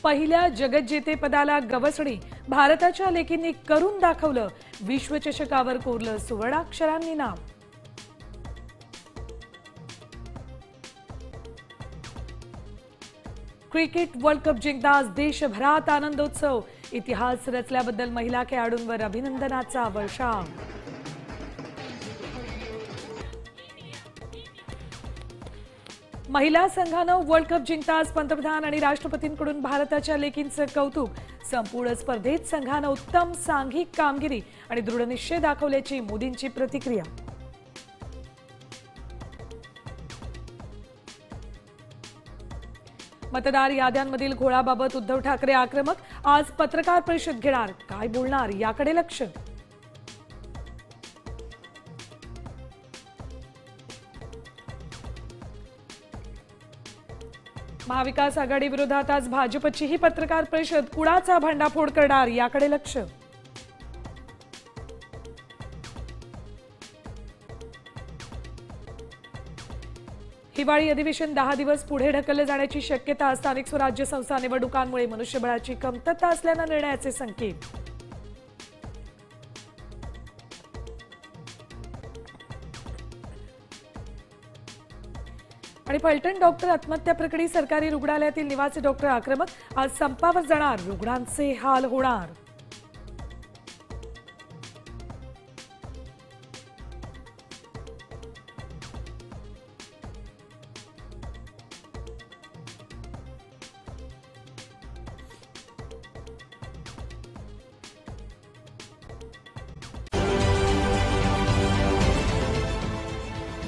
पहिल्या जगज्जेतेपदाला गवसणी भारताच्या लेकींनी करून दाखवलं। विश्वचषकावर कोरलं सुवर्णाक्षरांनी नाव। क्रिकेट वर्ल्ड कप जिंकताच देशभरात आनंदोत्सव। इतिहास रचल्याबद्दल महिला खेळाडूंवर अभिनंदनाचा वर्षाव। महिला संघानं वर्ल्ड कप जिंकताच पंतप्रधान आणि राष्ट्रपतींकडून भारताच्या लेकींचं कौतुक। संपूर्ण स्पर्धेत संघानं उत्तम सांघिक कामगिरी आणि दृढनिश्चय दाखवल्याची मोदींची प्रतिक्रिया। मतदार याद्यांमधील घोळाबाबत उद्धव ठाकरे आक्रमक। आज पत्रकार परिषद घेणार, काय बोलणार याकडे लक्ष। महाविकास आघाडी विरोधात आज भाजपचीही पत्रकार परिषद। कुणाचा भांडाफोड करणार याकडे लक्ष। हिवाळी अधिवेशन 10 दिवस पुढे ढकलले जाण्याची शक्यता। स्थानिक स्वराज्य संस्था निवडणुकांमुळे मनुष्यबळाची कमतरता असल्याने निर्णयाचे संकेत। आणि फलटण डॉक्टर आत्महत्या प्रकरणी सरकारी रुग्णालयातील निवासी डॉक्टर आक्रमक। आज संपावर जाणार, रुग्णांचे हाल होणार।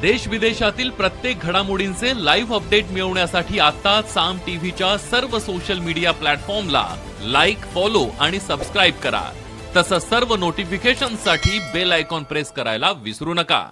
देश विदेशातील प्रत्येक घडामोडींचे लाईव्ह अपडेट मिळवण्यासाठी आता साम टीव्हीच्या सर्व सोशल मीडिया प्लॅटफॉर्मला लाईक, फॉलो आणि सबस्क्राइब करा। तसंच सर्व नोटिफिकेशनसाठी बेल आयकॉन प्रेस करायला विसरू नका।